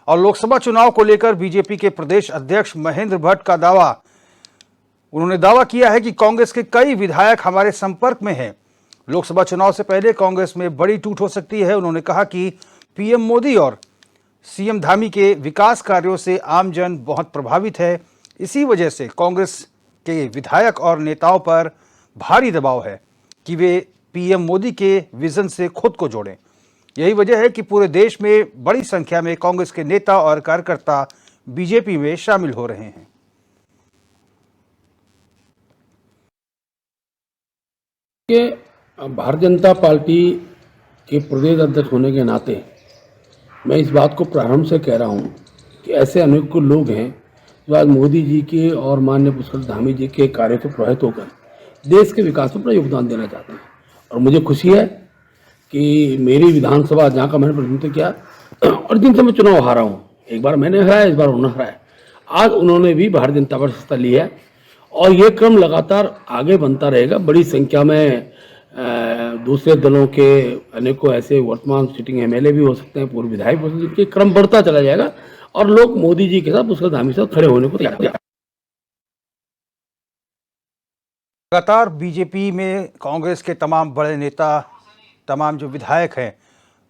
और लोकसभा चुनाव को लेकर बीजेपी के प्रदेश अध्यक्ष महेंद्र भट्ट का उन्होंने दावा किया है कि कांग्रेस के कई विधायक हमारे संपर्क में हैं। लोकसभा चुनाव से पहले कांग्रेस में बड़ी टूट हो सकती है। उन्होंने कहा कि पीएम मोदी और सीएम धामी के विकास कार्यों से आमजन बहुत प्रभावित है। इसी वजह से कांग्रेस के विधायक और नेताओं पर भारी दबाव है कि वे पीएम मोदी के विजन से खुद को जोड़ें। यही वजह है कि पूरे देश में बड़ी संख्या में कांग्रेस के नेता और कार्यकर्ता बीजेपी में शामिल हो रहे हैं। भारतीय जनता पार्टी के प्रदेश अध्यक्ष होने के नाते मैं इस बात को प्रारंभ से कह रहा हूं कि ऐसे अनेकों लोग हैं जो आज मोदी जी के और माननीय पुष्कर धामी जी के कार्य से प्रभावित होकर देश के विकास में अपना योगदान देना चाहते हैं। और मुझे खुशी है कि मेरी विधानसभा जहाँ का मैंने प्रतिनिधित्व किया और जिनसे मैं चुनाव हारा हूँ, एक बार मैंने हराया, इस बार उन्होंने हराया, आज उन्होंने भी भारतीय जनता पार्टी से हिस्सा लिया है और ये क्रम लगातार आगे बनता रहेगा। बड़ी संख्या में दूसरे दलों के अनेकों ऐसे वर्तमान सिटिंग एमएलए भी हो सकते हैं, पूर्व विधायक हो सकते हैं, जिनके क्रम बढ़ता चला जाएगा और लोग मोदी जी के साथ पुष्कर धामी से खड़े होने को तैयार हैं। लगातार बीजेपी में कांग्रेस के तमाम बड़े नेता, तमाम जो विधायक हैं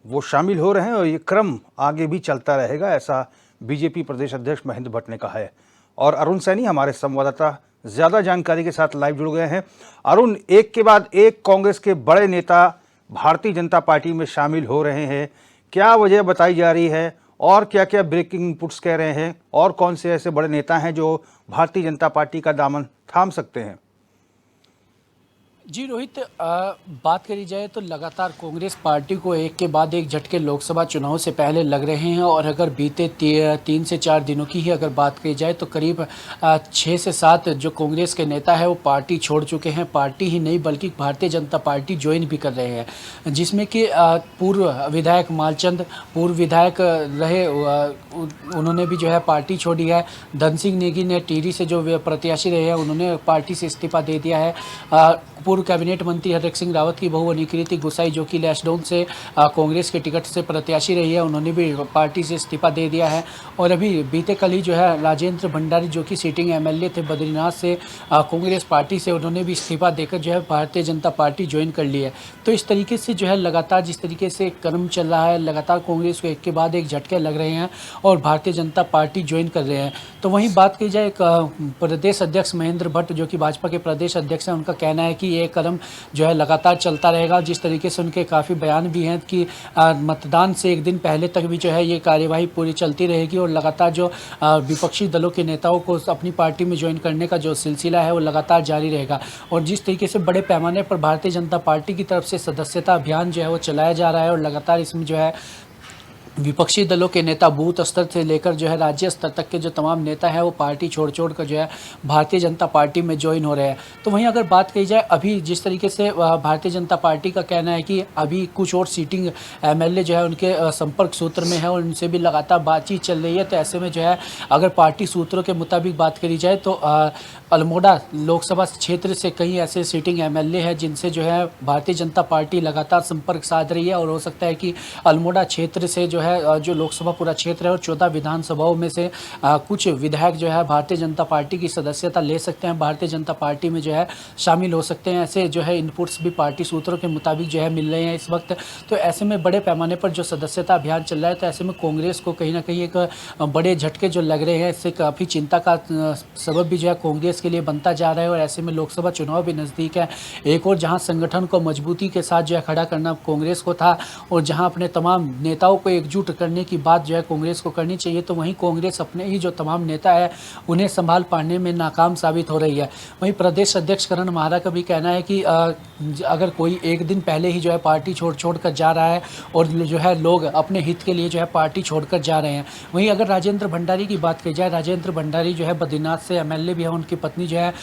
वो शामिल हो रहे हैं और ये क्रम आगे भी चलता रहेगा, ऐसा बीजेपी प्रदेश अध्यक्ष महेंद्र भट्ट ने कहा है। और अरुण सैनी हमारे संवाददाता ज्यादा जानकारी के साथ लाइव जुड़ गए हैं। अरुण, एक के बाद एक कांग्रेस के बड़े नेता भारतीय जनता पार्टी में शामिल हो रहे हैं, क्या वजह बताई जा रही है और क्या क्या ब्रेकिंग इनपुट्स कह रहे हैं और कौन से ऐसे बड़े नेता हैं जो भारतीय जनता पार्टी का दामन थाम सकते हैं? जी रोहित, बात करी जाए तो लगातार कांग्रेस पार्टी को एक के बाद एक झटके लोकसभा चुनाव से पहले लग रहे हैं और अगर बीते 3 से 4 दिनों की ही अगर बात करी जाए तो करीब 6 से 7 जो कांग्रेस के नेता है वो पार्टी छोड़ चुके हैं। पार्टी ही नहीं बल्कि भारतीय जनता पार्टी ज्वाइन भी कर रहे हैं, जिसमें कि पूर्व विधायक मालचंद, पूर्व विधायक रहे, उन्होंने भी जो है पार्टी छोड़ी है। धन सिंह नेगी ने टिहरी से जो प्रत्याशी रहे हैं उन्होंने पार्टी से इस्तीफा दे दिया है। पूर्व कैबिनेट मंत्री हरक सिंह रावत की बहू अनिकीर्ति गुसाई जो कि लैशडाउन से कांग्रेस के टिकट से प्रत्याशी रही है, उन्होंने भी पार्टी से इस्तीफा दे दिया है। और अभी बीते कल ही जो है राजेंद्र भंडारी जो कि सिटिंग एमएलए थे बद्रीनाथ से, कांग्रेस पार्टी से, उन्होंने भी इस्तीफा देकर जो है भारतीय जनता पार्टी ज्वाइन कर ली है। तो इस तरीके से जो है लगातार जिस तरीके से क्रम चल रहा है, लगातार कांग्रेस को एक के बाद एक झटके लग रहे हैं और भारतीय जनता पार्टी ज्वाइन कर रहे हैं। तो वहीं बात की जाए प्रदेश अध्यक्ष महेंद्र भट्ट जो कि भाजपा के प्रदेश अध्यक्ष हैं, उनका कहना है कि ये कदम जो है लगातार चलता रहेगा। जिस तरीके से उनके काफ़ी बयान भी हैं कि मतदान से एक दिन पहले तक भी जो है ये कार्यवाही पूरी चलती रहेगी और लगातार जो विपक्षी दलों के नेताओं को अपनी पार्टी में ज्वाइन करने का जो सिलसिला है वो लगातार जारी रहेगा। और जिस तरीके से बड़े पैमाने पर भारतीय जनता पार्टी की तरफ से सदस्यता अभियान जो है वो चलाया जा रहा है और लगातार इसमें जो है विपक्षी दलों के नेता बूथ स्तर से लेकर जो है राज्य स्तर तक के जो तमाम नेता हैं वो पार्टी छोड़ कर जो है भारतीय जनता पार्टी में ज्वाइन हो रहे हैं। तो वहीं अगर बात की जाए अभी जिस तरीके से भारतीय जनता पार्टी का कहना है कि अभी कुछ और सीटिंग एमएलए जो है उनके संपर्क सूत्र में है और उनसे भी लगातार बातचीत चल रही है। तो ऐसे में जो है अगर पार्टी सूत्रों के मुताबिक बात करी जाए तो अल्मोड़ा लोकसभा क्षेत्र से कई ऐसे सीटिंग एमएलए हैं जिनसे जो है भारतीय जनता पार्टी लगातार संपर्क साध रही है और हो सकता है कि अल्मोड़ा क्षेत्र से जो है जो लोकसभा पूरा क्षेत्र है और 14 विधानसभाओं में से कुछ विधायक जो है भारतीय जनता पार्टी की सदस्यता ले सकते हैं, भारतीय जनता पार्टी में जो है शामिल हो सकते हैं। ऐसे जो है इनपुट्स भी पार्टी सूत्रों के मुताबिक जो है मिल रहे हैं इस वक्त। तो ऐसे में बड़े पैमाने पर जो सदस्यता अभियान चल रहा है, तो ऐसे में कांग्रेस को कहीं ना कहीं एक बड़े झटके जो लग रहे हैं, इससे काफ़ी चिंता का सबब भी जो है कांग्रेस के लिए बनता जा रहा है। और ऐसे में लोकसभा चुनाव भी नज़दीक है, एक और जहाँ संगठन को मजबूती के साथ जो है खड़ा करना कांग्रेस को था और जहाँ अपने तमाम नेताओं को एकजुट करने की बात जो है कांग्रेस को करनी चाहिए, तो वहीं कांग्रेस अपने ही जो तमाम नेता है उन्हें संभाल पाने में नाकाम साबित हो रही है। वहीं प्रदेश अध्यक्ष करण माहरा का भी कहना है कि अगर कोई एक दिन पहले ही जो है पार्टी छोड़ कर जा रहा है और जो है लोग अपने हित के लिए जो है पार्टी छोड़कर जा रहे हैं। वहीं अगर राजेंद्र भंडारी की बात की जाए, राजेंद्र भंडारी जो है बद्रीनाथ से एमएलए भी है, उनकी पत्नी जो है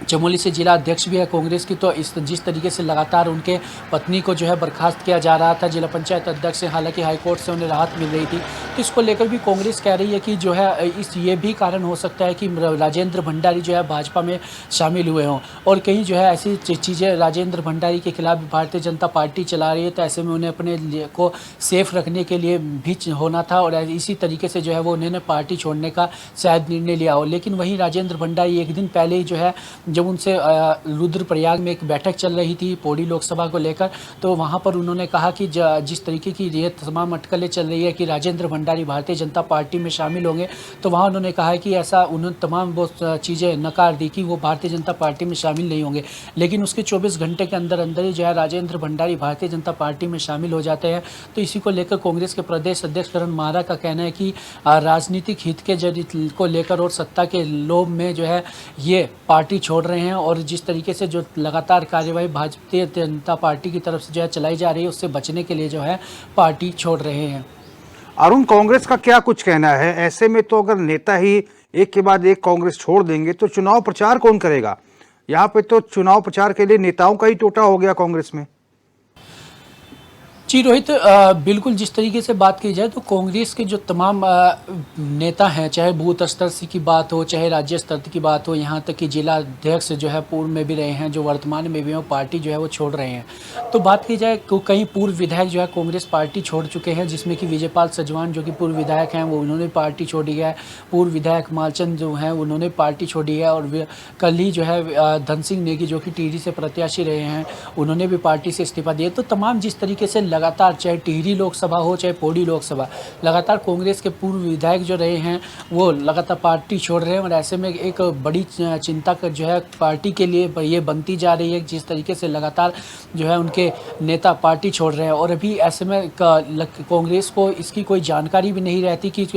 चमोली से जिला अध्यक्ष भी है कांग्रेस की। तो इस जिस तरीके से लगातार उनके पत्नी को जो है बर्खास्त किया जा रहा था जिला पंचायत अध्यक्ष से, हालांकि हाईकोर्ट से उन्हें राहत मिल रही थी, तो इसको लेकर भी कांग्रेस कह रही है कि जो है ये भी कारण हो सकता है कि राजेंद्र भंडारी जो है भाजपा में शामिल हुए हों, और कहीं जो है ऐसी चीज़ें राजेंद्र भंडारी के खिलाफ भारतीय जनता पार्टी चला रही है, तो ऐसे में उन्हें अपने को सेफ रखने के लिए भी होना था, और इसी तरीके से जो है वो उन्होंने पार्टी छोड़ने का शायद निर्णय लिया हो। लेकिन वहीं राजेंद्र भंडारी एक दिन पहले ही जो है जब उनसे रुद्रप्रयाग में एक बैठक चल रही थी पौड़ी लोकसभा को लेकर, तो वहां पर उन्होंने कहा कि जिस तरीके की ये तमाम अटकलें चल रही है कि राजेंद्र भंडारी भारतीय जनता पार्टी में शामिल होंगे, तो वहां उन्होंने कहा है कि ऐसा उन्होंने तमाम वो चीज़ें नकार दी कि वो भारतीय जनता पार्टी में शामिल नहीं होंगे। लेकिन उसके 24 घंटे के अंदर अंदर ही जो है राजेंद्र भंडारी भारतीय जनता पार्टी में शामिल हो जाते हैं। तो इसी को लेकर कांग्रेस के प्रदेश अध्यक्ष करण माहरा का कहना है कि राजनीतिक हित के जरिए को लेकर और सत्ता के लोभ में जो है ये पार्टी छोड़ रहे हैं, और जिस तरीके से जो लगातार कार्यवाही भारतीय जनता पार्टी की तरफ से जो है चलाई जा रही है उससे बचने के लिए जो है पार्टी छोड़ रहे हैं। अरुण, कांग्रेस का क्या कुछ कहना है? ऐसे में तो अगर नेता ही एक के बाद एक कांग्रेस छोड़ देंगे तो चुनाव प्रचार कौन करेगा? यहाँ पे तो चुनाव प्रचार के लिए नेताओं का ही टोटा हो गया कांग्रेस में। जी रोहित, बिल्कुल जिस तरीके से बात की जाए तो कांग्रेस के जो तमाम नेता हैं, चाहे बूथ स्तर की बात हो, चाहे राज्य स्तर की बात हो, यहाँ तक कि जिला अध्यक्ष जो है पूर्व में भी रहे हैं, जो वर्तमान में भी हैं, पार्टी जो है वो छोड़ रहे हैं। तो बात की जाए तो कई पूर्व विधायक जो है कांग्रेस पार्टी छोड़ चुके हैं, जिसमें कि विजयपाल सजवान जो कि पूर्व विधायक हैं वो उन्होंने पार्टी छोड़ी है, पूर्व विधायक मालचंद जो हैं उन्होंने पार्टी छोड़ी है, और कल ही जो है धन सिंह नेगी जो कि टिहरी से प्रत्याशी रहे हैं उन्होंने भी पार्टी से इस्तीफा दिया। तो तमाम जिस तरीके से लगातार चाहे टिहरी लोकसभा हो चाहे पौड़ी लोकसभा, लगातार कांग्रेस के पूर्व विधायक जो रहे हैं वो लगातार पार्टी छोड़ रहे हैं, और ऐसे में एक बड़ी चिंता का जो है पार्टी के लिए ये बनती जा रही है जिस तरीके से लगातार जो है उनके नेता पार्टी छोड़ रहे हैं। और अभी ऐसे में कांग्रेस को इसकी कोई जानकारी भी नहीं रहती कि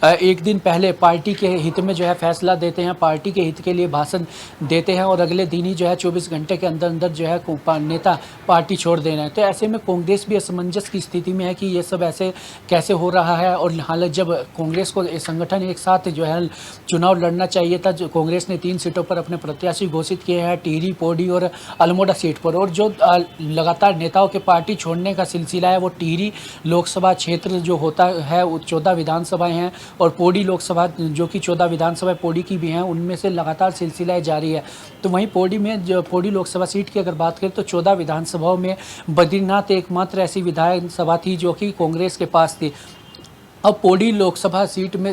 एक दिन पहले पार्टी के हित में जो है फैसला देते हैं, पार्टी के हित के लिए भाषण देते हैं, और अगले दिन ही जो है 24 घंटे के अंदर अंदर जो है नेता पार्टी छोड़ दे रहे हैं। तो ऐसे में कांग्रेस भी असमंजस की स्थिति में है कि ये सब ऐसे कैसे हो रहा है। और हालांकि जब कांग्रेस को संगठन एक साथ जो है चुनाव लड़ना चाहिए था, जो कांग्रेस ने 3 सीटों पर अपने प्रत्याशी घोषित किए हैं, टिहरी, पौड़ी और अल्मोड़ा सीट पर, और जो लगातार नेताओं के पार्टी छोड़ने का सिलसिला है वो टिहरी लोकसभा क्षेत्र जो होता है वो 14 विधानसभाएं हैं, और पौड़ी लोकसभा जो कि 14 विधानसभाएं पौड़ी की भी हैं, उनमें से लगातार सिलसिला जारी है। तो वहीं पौड़ी में जो पौड़ी लोकसभा सीट की अगर बात करें तो 14 विधानसभाओं में बद्रीनाथ एकमात्र ऐसी विधानसभा थी जो कि कांग्रेस के पास थी। अब पौड़ी लोकसभा सीट में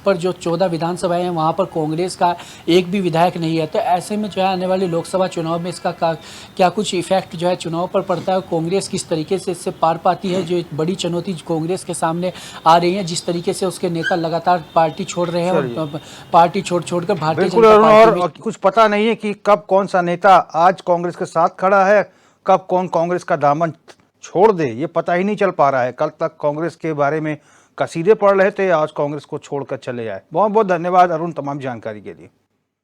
पर जो 14 विधानसभाएं हैं वहाँ पर कांग्रेस का एक भी विधायक नहीं है। तो ऐसे में जो है आने वाले लोकसभा चुनाव में इसका क्या कुछ इफेक्ट जो है चुनाव पर पड़ता है, कांग्रेस किस तरीके से इससे पार पाती है, जो एक बड़ी चुनौती कांग्रेस के सामने आ रही है, जिस तरीके से उसके नेता लगातार पार्टी छोड़ रहे हैं और पार्टी छोड़कर भारतीय जनता पार्टी में कुछ पता नहीं है कि कब कौन सा नेता आज कांग्रेस के साथ खड़ा है, कब कौन कांग्रेस का दामन छोड़ दे, ये पता ही नहीं चल पा रहा है। कल तक कांग्रेस के बारे में कसीदे पढ़ रहे थे, आज कांग्रेस को छोड़कर चले आए। बहुत बहुत धन्यवाद अरुण तमाम जानकारी के लिए।